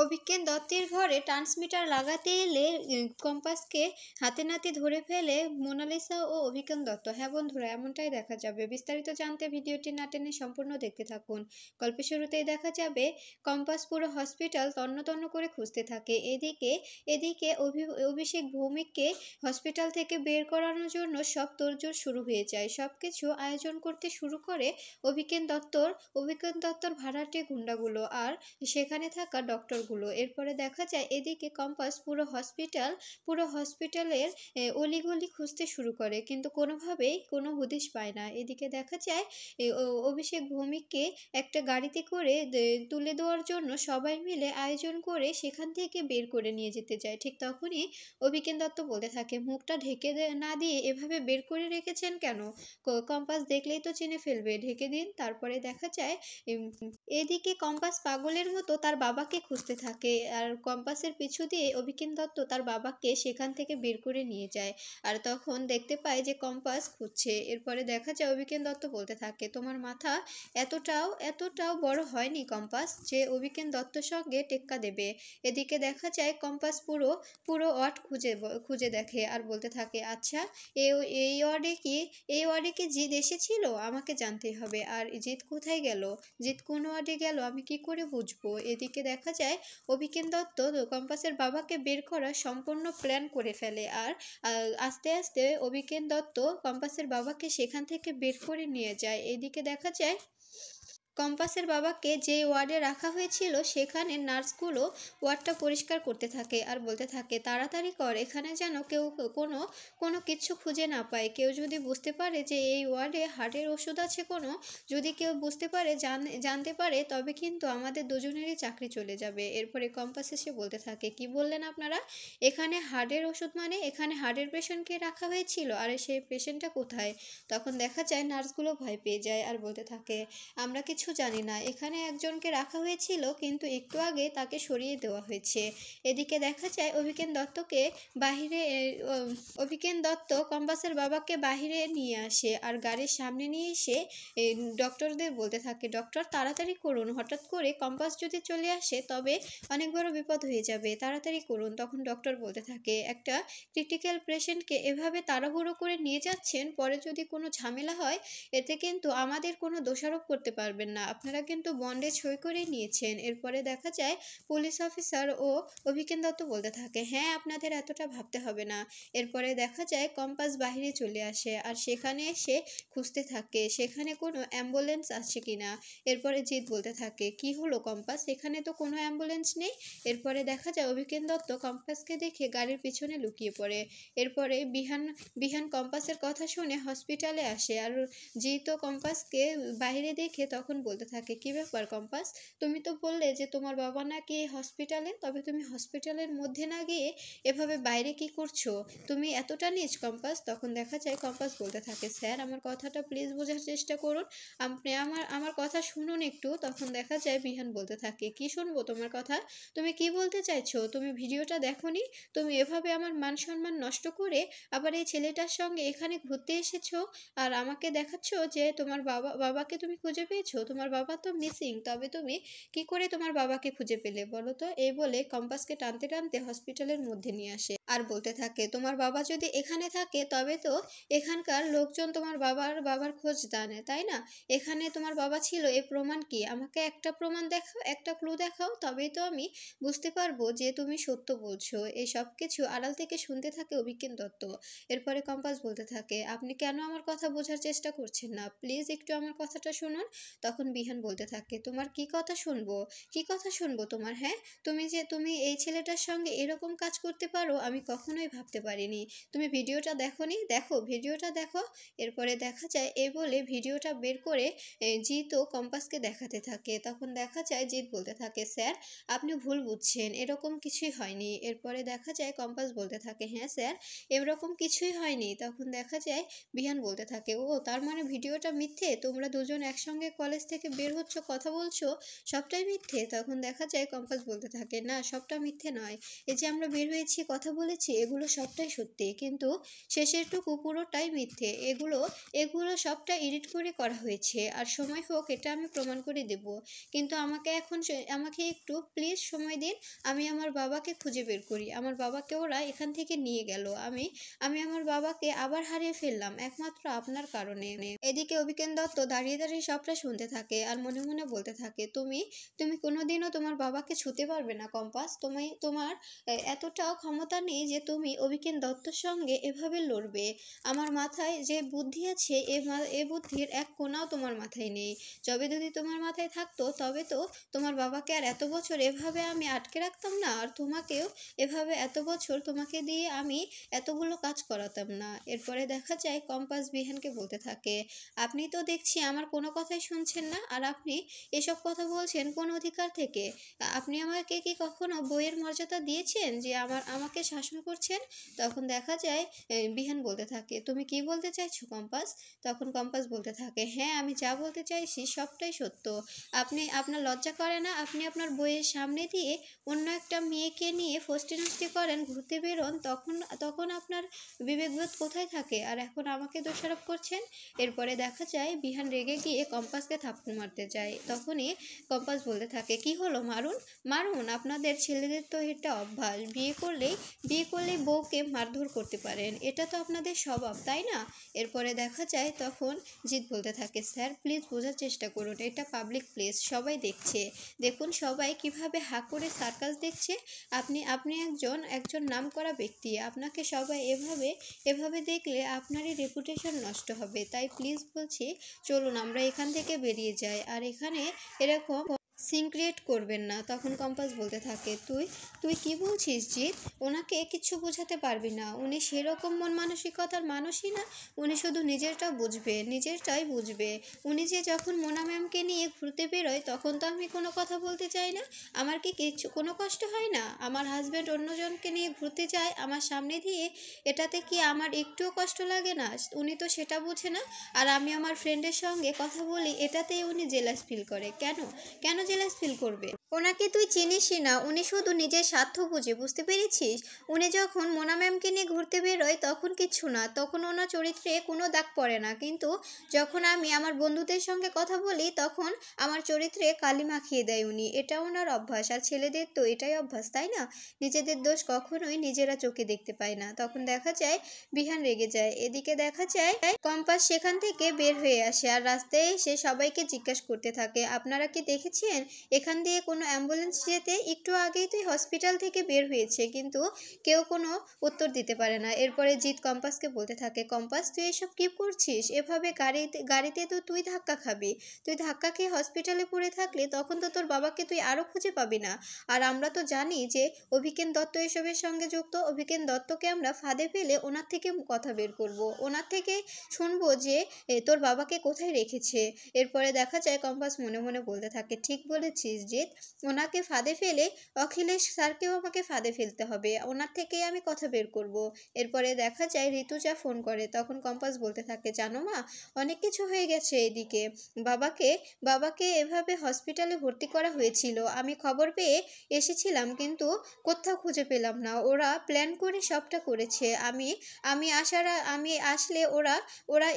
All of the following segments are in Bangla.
অভিজ্ঞান দত্তের ঘরে ট্রান্সমিটার লাগাতে এলে কম্পাসকে হাতে নাতে ধরে ফেলে মোনালিসা ও অভিজ্ঞান দত্ত। হ্যাঁ বন্ধুরা, এমনটাই দেখা যাবে। বিস্তারিত জানতে ভিডিওটি না টেনে সম্পূর্ণ দেখতে থাকুন। গল্পের শুরুতেই দেখা যাবে কম্পাস পুরো হসপিটাল তন্ন তন্ন করে খুঁজতে থাকে। এদিকে অভিষেক ভৌমিককে হসপিটাল থেকে বের করানোর জন্য সব তোড়জোড় শুরু হয়ে যায়। সবকিছু আয়োজন করতে শুরু করে অভিজ্ঞান দত্তর ভাড়াটে গুন্ডাগুলো আর সেখানে থাকা ডক্টরগুলো। এরপরে দেখা যায় এদিকে কম্পাস পুরো হসপিটালের অলিগলি খুঁজতে শুরু করে, কিন্তু কোনোভাবেই কোনো হদিশ পায় না। এদিকে দেখা যায় অভিষেক ভৌমিককে একটা গাড়িতে করে তুলে দেওয়ার জন্য সবাই মিলে আয়োজন করে সেখান থেকে বের করে নিয়ে যেতে যায়। ঠিক তখনই অভিজ্ঞান দত্ত বলতে থাকে, মুখটা ঢেকে না দিয়ে এভাবে বের করে রেখেছেন কেন? কম্পাস দেখলেই তো চিনে ফেলবে, ঢেকে দিন। তারপরে দেখা যায় এদিকে কম্পাস পাগলের মতো তার বাবাকে খুঁজতে থাকে, আর কম্পাসের পিছু দিয়ে অভিজ্ঞান দত্ত তার বাবাকে সেখান থেকে বের করে নিয়ে যায়। আর তখন দেখতে পায় যে কম্পাস খুঁজছে। এরপরে দেখা যায় অভিজ্ঞান দত্ত বলতে থাকে, তোমার মাথা এতটাও বড় হয়নি কম্পাস যে অভিজ্ঞান দত্তর সঙ্গে টেক্কা দেবে। এদিকে দেখা যায় কম্পাস পুরো ওয়ার্ড খুঁজে দেখে আর বলতে থাকে, আচ্ছা এই ওয়ার্ডে কি জিৎ এসেছিল? আমাকে জানতে হবে। আর জিৎ কোথায় গেল? জিৎ কোন ওয়ার্ডে গেল আমি কি করে বুঝবো? এদিকে দেখা যায় অভিজ্ঞান দত্ত কম্পাসের বাবাকে বের করার সম্পূর্ণ প্ল্যান করে ফেলে, আর আস্তে আস্তে অভিজ্ঞান দত্ত কম্পাসের বাবাকে সেখান থেকে বের করে নিয়ে যায়। এদিকে দেখা যায় কম্পাসের বাবাকে যে ওয়ার্ডে রাখা হয়েছিল সেখানে নার্সগুলো ওয়ার্ডটা পরিষ্কার করতে থাকে আর বলতে থাকে, তাড়াতাড়ি কর, এখানে যেন কেউ কোনো কিছু খুঁজে না পায়। কেউ যদি বুঝতে পারে যে এই ওয়ার্ডে হার্টের ওষুধ আছে, যদি কেউ বুঝতে পারে জানতে পারে, তবে কিন্তু আমাদের দুজনেরই চাকরি চলে যাবে। এরপরে কম্পাস এসে বলতে থাকে, কি বললেন আপনারা? এখানে হার্টের ওষুধ মানে এখানে হার্টের পেশেন্টকে রাখা হয়েছিল, আর সেই পেশেন্টটা কোথায়? তখন দেখা যায় নার্সগুলো ভয় পেয়ে যায় আর বলতে থাকে, আমরা কিছু জানি না, এখানে একজনকে রাখা হয়েছিল কিন্তু একটু আগে তাকে সরিয়ে দেওয়া হয়েছে। এদিকে দেখা যায় অভিজ্ঞান দত্ত কম্পাসের বাবাকে বাহিরে নিয়ে আসে আর গাড়ির সামনে নিয়ে এসে ডক্টরদের বলতে থাকে, ডক্টর তাড়াতাড়ি করুন, হঠাৎ করে কম্পাস যদি চলে আসে তবে অনেক বড় বিপদ হয়ে যাবে, তাড়াতাড়ি করুন। তখন ডক্টর বলতে থাকে, একটা ক্রিটিক্যাল পেশেন্টকে এভাবে তাড়াহুড়ো করে নিয়ে যাচ্ছেন, পরে যদি কোনো ঝামেলা হয় এতে কিন্তু আমাদের কোনো দোষারোপ করতে পারবেন না, আপনারা কিন্তু বন্ডে সই করে নিয়েছেন। এরপরে দেখা যায় পুলিশ অফিসার ও অভিজ্ঞান দত্ত বলতে থাকে, হ্যাঁ আপনাদের এতটা ভাবতে হবে না। এরপরে দেখা যায় কম্পাস বাহিরে চলে আসে আর সেখানে এসে খুঁজতে থাকে সেখানে কোনো অ্যাম্বুলেন্স আছে কিনা। এরপরে জিৎ বলতে থাকে, কি হলো কম্পাস, এখানে তো কোনো অ্যাম্বুলেন্স নেই। এরপরে দেখা যায় অভিজ্ঞান দত্ত কম্পাসকে দেখে গাড়ির পিছনে লুকিয়ে পড়ে। এরপরে বিহান কম্পাসের কথা শুনে হসপিটালে আসে, আর জিৎ ও কম্পাসকে বাইরে দেখে তখন বলতে থাকে, কি ব্যাপার কম্পাস, তুমি তো বললে যে তোমার বাবা নাকি হসপিটালে, তবে তুমি হসপিটালের মধ্যে না গিয়ে এভাবে বাইরে কি করছো? তুমি এতটা নীচ কম্পাস। তখন দেখা যায় কম্পাস বলতে থাকে, স্যার আমার কথাটা প্লিজ বোঝার চেষ্টা করুন, আপনি আমার কথা শুনুন একটু। তখন দেখা যায় বিহান বলতে থাকে, কি শুনবো তোমার কথা, তুমি কি বলতে চাইছো? তুমি ভিডিওটা দেখোনি? তুমি এভাবে আমার মান সম্মান নষ্ট করে আবার এই ছেলেটার সঙ্গে এখানে ঘুরতে এসেছো আর আমাকে দেখাচ্ছ যে তোমার বাবাকে তুমি খুঁজে পেয়েছো? তোমার বাবা তো মিসিং, তবে তুমি কি করে তোমার বাবাকে খুঁজে পেলে বলো তো? এই বলে কম্পাসকে টানতে টানতে হসপিটালের মধ্যে নিয়ে আসে আর বলতে থাকে, তোমার বাবা যদি এখানে থাকে তবে তো এখানকার লোকজন তোমার বাবার খোঁজ জানে, তাই না? এখানে তোমার বাবা ছিল, এর প্রমাণ কি? আমাকে একটা প্রমাণ দেখাও, একটা ক্লু দেখাও, তবেই তো আমি বুঝতে পারবো যে তুমি সত্য বলছো। এই সব কিছু আড়াল থেকে শুনতে থাকে অভিজ্ঞান দত্ত। এরপরে কম্পাস বলতে থাকে, আপনি কেন আমার কথা বোঝার চেষ্টা করছেন না? প্লিজ একটু আমার কথাটা শুনুন। তখন বিহান বলতে থাকে, তোমার কি কথা শুনবো তোমার? হ্যাঁ, তুমি এই ছেলেটার সঙ্গে এরকম কাজ করতে পারো আমি কখনোই ভাবতে পারিনি। তুমি ভিডিওটা দেখোনি? দেখো, ভিডিওটা দেখো। এরপরে দেখা যায় এই বলে ভিডিওটা বের করে জিৎ ও কম্পাসকে দেখাতে থাকে। তখন দেখা যায় জিৎ বলতে থাকে, স্যার আপনি ভুল বুঝছেন, এরকম কিছুই হয়নি। এরপরে দেখা যায় কম্পাস বলতে থাকে, হ্যাঁ স্যার এরকম কিছুই হয়নি। তখন দেখা যায় বিহান বলতে থাকে, ও তার মানে ভিডিওটা মিথ্যে, তোমরা দুজন একসঙ্গে কলেজ থেকে বের হচ্ছ, কথা বলছো, সবটাই মিথ্যে? তখন দেখা যায় কম্পাস বলতে থাকে, না সবটা মিথ্যে নয়, এই যে আমরা বের হয়েছি কথা বলেছি এগুলো সবটাই সত্যি, কিন্তু শেষেরটুকু পুরোটাই মিথ্যে। এগুলো এগুলো সবটা এডিট করে করা হয়েছে, আর সময় হোক এটা আমি প্রমাণ করে দেব। কিন্তু আমাকে একটু প্লিজ সময় দিন, আমি আমার বাবাকে খুঁজে বের করি। আমার বাবাকে ওরা এখান থেকে নিয়ে গেল, আমি আমি আমার বাবাকে আবার হারিয়ে ফেললাম একমাত্র আপনার কারণে। এদিকে অভিজ্ঞান দত্ত দাঁড়িয়ে দাঁড়িয়ে সবটা শুনতে থাকে আর মনে মনে বলতে থাকে, তুমি তুমি কোনোদিনও তোমার বাবাকে ছুতে পারবে না কম্পাস। তোমার এতটাও ক্ষমতা নেই যে তুমি অভিজ্ঞান দত্তর সঙ্গে এভাবে লড়বে। আমার মাথায় যে বুদ্ধি আছে এ বুদ্ধির এক কোণাও তোমার মাথায় নেই। যবে যদি তোমার মাথায় থাকতো তবে তো তোমার বাবাকে আর এত বছর এভাবে আমি আটকে রাখতাম না, আর তোমাকেও এভাবে এত বছর তোমাকে দিয়ে আমি এতগুলো কাজ করাতাম না। এরপরে দেখা যায় কম্পাস বিহানকে বলতে থাকে, আপনি তো দেখছি আমার কোনো কথাই শুনছেন না, আর আপনি এসব কথা বলছেন কোন অধিকার থেকে? আপনি আমাকে কি কখনো বইয়ের মর্যাদা দিয়েছেন যে আমাকে শাসন করছেন? তখন দেখা যায় বিহান বলতে থাকে, তুমি কি বলতে চাইছো কম্পাস? তখন কম্পাস বলতে থাকে, হ্যাঁ আমি যা বলতে চাইছি সবটাই সত্য। আপনার লজ্জা করে না? আপনি আপনার বইয়ের সামনে দিয়ে অন্য একটা মেয়েকে নিয়ে ফষ্টি নষ্টি করেন, ঘুরতে বেরোন, তখন তখন আপনার বিবেকবোধ কোথায় থাকে? আর এখন আমাকে দোষারোপ করছেন। এরপরে দেখা যায় বিহান রেগে গিয়ে কম্পাসকে থাপ্পড় মারতে যায়। তখনই কম্পাস বলতে থাকে, কি হলো, মারুন মারুন, আপনাদের ছেলেদের তো এটা অভ্যাস, বিয়ে করলেই বউকে মারধর করতে পারেন, এটা তো আপনাদের স্বভাব, তাই না? এরপরে দেখা যায় তখন জিৎ বলতে থাকে, স্যার প্লিজ বোঝার চেষ্টা করুন, এটা পাবলিক প্লেস, সবাই দেখছে, দেখুন সবাই কিভাবে হা করে সার্কাস দেখছে। আপনি একজন নামকরা ব্যক্তি, আপনাকে সবাই এভাবে দেখলে আপনারই রেপুটেশন নষ্ট হবে। তাই প্লিজ বলছি, চলুন আমরা এখান থেকে বেরিয়ে যাই, আর এখানে এরকম সিন ক্রিয়েট করবেন না। তখন কম্পাস বলতে থাকে, তুই তুই কি বলছিস জিৎ? ওনাকে কিচ্ছু বোঝাতে পারবি না, উনি সেরকম মন মানসিকতার মানুষই না। উনি শুধু নিজেরটাই বুঝবে। উনি যে যখন মোনা ম্যামকে নিয়ে ঘুরতে বেরোয় তখন তো আমি কোনো কথা বলতে চাই না। আমার কি কোনো কষ্ট হয় না? আমার হাজব্যান্ড অন্যজনকে নিয়ে ঘুরতে যায় আমার সামনে দিয়ে, এটাতে কি আমার একটুও কষ্ট লাগে না? উনি তো সেটা বোঝে না। আর আমি আমার ফ্রেন্ডের সঙ্গে কথা বলি, এটাতেই উনি জেলাস ফিল করে। কেন কেন জেলাস ফিল করবে? ওনাকে তুই চিনিসই না, উনি শুধু নিজের স্বার্থ বুঝে, বুঝতে পেরেছিস? উনি যখন মোনা ম্যামকে নিয়ে ঘুরতে বেরোয় তখন কিচ্ছু না, তখন ওনার চরিত্রে কোনো দাগ পড়ে না, কিন্তু যখন আমি আমার বন্ধুদের সঙ্গে কথা বলি তখন আমার চরিত্রে কালি মাখিয়ে দেয় উনি। এটা ওনার অভ্যাস, আর ছেলেদের তো এটাই অভ্যাস, তাই না? নিজেদের দোষ কখনোই নিজেরা চোখে দেখতে পায় না। তখন দেখা যায় বিহান রেগে যায়। এদিকে দেখা যায় কম্পাস সেখান থেকে বের হয়ে আসে, আর রাস্তায় এসে সবাইকে জিজ্ঞাসা করতে থাকে, আপনারা কি দেখেছেন এখান দিয়ে কোনো অ্যাম্বুলেন্স যেতে? একটু আগেই তুই হসপিটাল থেকে বের হয়েছে, কিন্তু কেউ কোনো উত্তর দিতে পারে না। এরপরে জিৎ কম্পাসকে বলতে থাকে, কম্পাস তুই এসব কি করছিস? এভাবে গাড়িতে তো তুই ধাক্কা খাবি, তুই ধাক্কা খেয়ে হসপিটালে পড়ে থাকলে তখন তো তোর বাবাকে তুই আরও খুঁজে পাবি না। আর আমরা তো জানি যে অভিজ্ঞান দত্ত এসবের সঙ্গে যুক্ত। অভিজ্ঞান দত্তকে আমরা ফাঁদে ফেলে ওনার থেকে কথা বের করব, ওনার থেকে শুনবো যে তোর বাবাকে কোথায় রেখেছে। এরপরে দেখা যায় কম্পাস মনে মনে বলতে থাকে, ঠিক বলেছিস জিৎ, ওনাকে ফাঁদে ফেলে অখিলেশ স্যারকেও আমাকে ফাঁদে ফেলতে হবে, ওনার থেকেই আমি কথা বের করব। এরপরে দেখা যায় ঋতুজা ফোন করে। তখন কম্পাস বলতে থাকে, জানো মা, অনেক কিছু হয়ে গেছে এদিকে। বাবাকে বাবাকে এভাবে হসপিটালে ভর্তি করা হয়েছিল, আমি খবর পেয়ে এসেছিলাম, কিন্তু কোথাও খুঁজে পেলাম না। ওরা প্ল্যান করে সবটা করেছে। আমি আসলে ওরা ওরা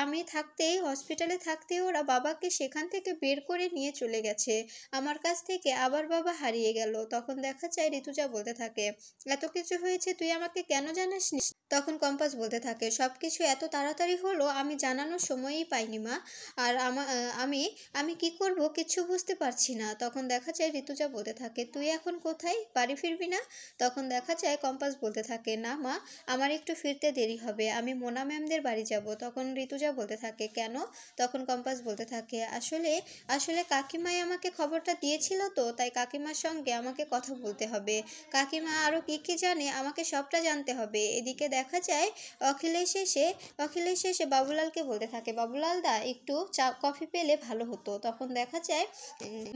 আমি থাকতেই হসপিটালে থাকতেই ওরা বাবাকে সেখান থেকে বের করে নিয়ে চলে গেছে। আমার কাছ থেকে আবার বাবা হারিয়ে গেল। তখন দেখা যায় ঋতুজা বলতে থাকে, এত কিছু হয়েছে তুই আমাকে কেন জানাসনি? তখন কম্পাস বলতে থাকে, সব কিছু এত তাড়াতাড়ি হলো আমি জানানোর সময়ই পাইনি মা। আর আমি আমি কি করব কিচ্ছু বুঝতে পারছি না। তখন দেখা যায় ঋতুজা বলতে থাকে, তুই এখন কোথায়, বাড়ি ফিরবি না? তখন দেখা যায় কম্পাস বলতে থাকে, না মা, আমার একটু ফিরতে দেরি হবে, আমি মোনা ম্যামদের বাড়ি যাব। তখন ঋতুজা বলতে থাকে, কেন? তখন কম্পাস বলতে থাকে, আসলে আসলে কাকিমাই আমাকে খবরটা দিয়েছিল, তো তাই কাকিমার সঙ্গে আমাকে কথা বলতে হবে। কাকিমা আরও কী কী জানে আমাকে সবটা জানতে হবে। এদিকে দেখা যায় অখিলেশ এসে বাবুলালকে বলতে থাকে, বাবুলাল দা একটু চা কফি পেলে ভালো হতো। তখন দেখা যায়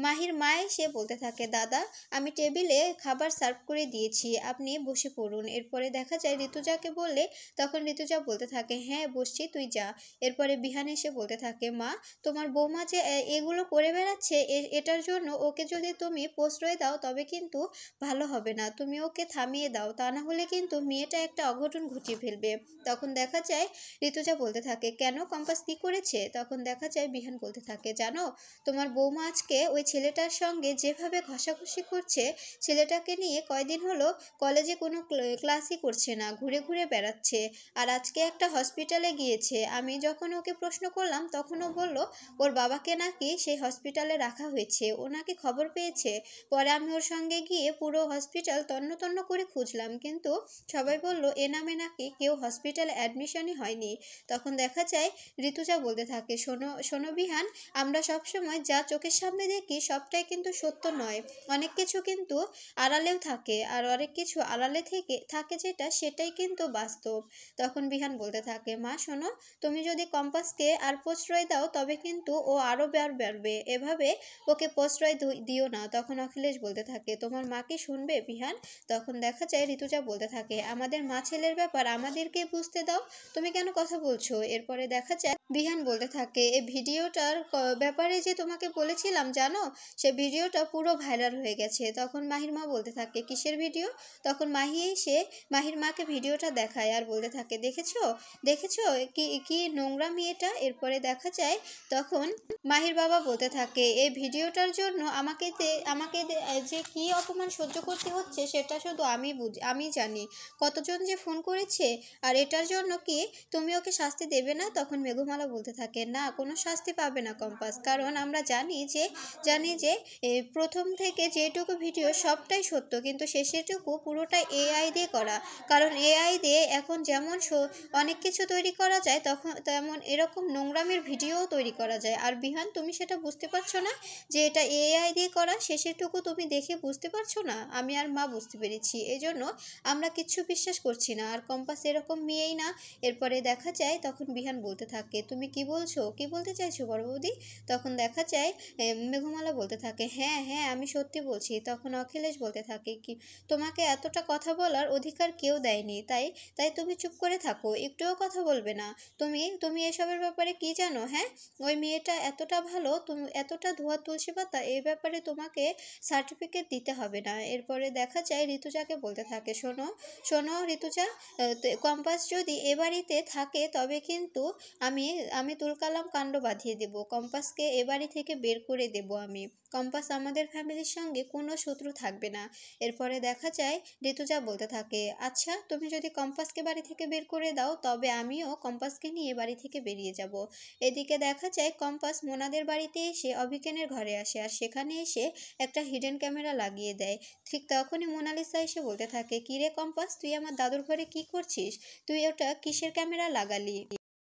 মাহির মা এসে বলতে থাকে, দাদা আমি টেবিলে খাবার সার্ভ করে দিয়েছি, আপনি বসে পড়ুন। এরপরে দেখা যায় ঋতুজাকে বললে তখন ঋতুজা বলতে থাকে, হ্যাঁ বসছি, তুই যা। এরপরে বিহান এসে বলতে থাকে, মা তোমার বৌমা যে এগুলো করে বেড়াচ্ছে, এটার জন্য ওকে যদি তুমি প্রশ্রয় দাও তবে কিন্তু ভালো হবে না, তুমি ওকে থামিয়ে দাও, তা না হলে কিন্তু মেয়েটা একটা অঘটন ঘটিয়ে ফেলবে। তখন দেখা যায় ঋতুজা বলতে থাকে, কেন কম্পাস কি করেছে? তখন দেখা যায় বিহান বলতে থাকে, জানো তোমার বৌমা আজকে ওই ছেলেটার সঙ্গে যেভাবে ঘষাঘষি করছে, ছেলেটাকে নিয়ে কয়দিন হলো কলেজে কোনো ক্লাসই করছে না, ঘুরে ঘুরে বেড়াচ্ছে। আর আজকে একটা হসপিটালে গিয়েছে, আমি যখন ওকে প্রশ্ন করলাম তখন ও বলল ওর বাবাকে নাকি সেই হসপিটালে রাখা হয়েছে, ও নাকি খবর পেয়েছে। পরে আমি ওর সঙ্গে গিয়ে পুরো হসপিটাল তন্ন তন্ন করে খুঁজলাম, কিন্তু সবাই বলল এ নামে নাকি কেউ হসপিটালে অ্যাডমিশনই হয়নি। তখন দেখা যায় ঋতুজা বলতে থাকে, শোনো শোনো বিহান, আমরা সবসময় যা চোখের সামনে দেখি সবটাই কিন্তু সত্য নয়, অনেক কিছু কিন্তু আড়ালেও থাকে, আর অনেক কিছু আড়ালে থেকে থাকে যেটা সেটাই কিন্তু বাস্তব। তখন বিহান বলতে থাকে, মা শোনো, তুমি যদি কম্পাসকে আর প্রশ্রয় দাও তবে কিন্তু ও আরও বাড়বে, এভাবে ওকে প্রশ্রয় দিও না। তখন অখিলেশ বলতে থাকে, তোমার মা কি শুনবে বিহান? তখন দেখা যায় ঋতুজা বলতে থাকে, আমাদের মা ছেলের ব্যাপার আমাদেরকে বুঝতে দাও, তুমি কেন কথা বলছো? এরপরে দেখা যায় বিহান বলতে থাকে, এই ভিডিওটার ব্যাপারে যে তোমাকে বলেছিলাম জানো, সে ভিডিওটা পুরো ভাইরাল হয়ে গেছে। তখন মাহির মা বলতে থাকে, কিসের ভিডিও? তখন মাহি এসে মাহির মাকে ভিডিওটা দেখায় আর বলতে থাকে, দেখেছো দেখেছো কি কি নোংরা মেয়েটা। এরপরে দেখা যায় তখন মাহির বাবা বলতে থাকে, এই ভিডিওটার জন্য আমাকে যে কি অপমান সহ্য করতে হচ্ছে সেটা শুধু আমি জানি, কতজন যে ফোন করেছে, আর এটার জন্য কি তুমি ওকে শাস্তি দেবে না? তখন মেঘমালা বলতে থাকে, না কোনো শাস্তি পাবে না কম্পাস, কারণ আমরা জানি যে প্রথম থেকে যেটুকু ভিডিও সবটাই সত্য, কিন্তু শেষেরটুকু পুরোটাই এআই দিয়ে করা। কারণ এআই দিয়ে এখন যেমন অনেক কিছু তৈরি করা যায়, তেমন এরকম নোংরামের ভিডিও তৈরি করা যায়। আর বিহান তুমি সেটা বুঝতে পারছো না যে এটা এআই দিয়ে করা? শেষেরটুকু তুমি দেখে বুঝতে পারছো না? আমি আর মা বুঝতে পেরেছি, এই জন্য আমরা কিচ্ছু বিশ্বাস করছি না, আর কম্পাস এরকম মেয়েই না। এরপরে দেখা যায় তখন বিহান বলতে থাকে, তুমি কি বলছো, কি বলতে চাইছো বড় বৌদি? তখন দেখা যায় মেঘমালা বলতে থাকে, হ্যাঁ হ্যাঁ আমি সত্যি বলছি। তখন অখিলেশ বলতে থাকে, কি তোমাকে এতটা কথা বলার অধিকার কেউ দেয়নি, তাই তাই তুমি চুপ করে থাকো, একটুও কথা বলবে না। তুমি এসবের ব্যাপারে কি জানো? হ্যাঁ, ওই মেয়েটা এতটা ভালো, তুমি এতটা ধোয়া তুলসী পাতা, এই ব্যাপারে তোমাকে সার্টিফিকেট দিতে হবে না। এরপরে দেখা যায় ঋতুজাকে বলতে থাকে, শোনো শোনো ঋতুজা, কম্পাস যদি এ বাড়িতে থাকে তবে কিন্তু আমি আমি তুলকালাম কাণ্ড বাঁধিয়ে দেব, কম্পাসকে এ বাড়ি থেকে বের করে দেব আমি। কম্পাস আমাদের ফ্যামিলির সঙ্গে কোনো শত্রু থাকবে না। এরপরে দেখা যায় ঋতুজা বলতে থাকে, আচ্ছা তুমি যদি কম্পাসকে বাড়ি থেকে বের করে দাও তবে আমিও কম্পাসকে নিয়ে বাড়ি থেকে বেরিয়ে যাব। এদিকে দেখা যায় কম্পাস মোনাদের বাড়িতে এসে অভিজ্ঞানের ঘরে আসে, আর সেখানে এসে একটা হিডেন ক্যামেরা লাগিয়ে দেয়। ঠিক তখনই মোনালিসা এসে বলতে থাকে, কিরে কম্পাস, তুই আমার দাদুর ঘরে কি করছিস? তুই ওটা কিসের ক্যামেরা লাগালি?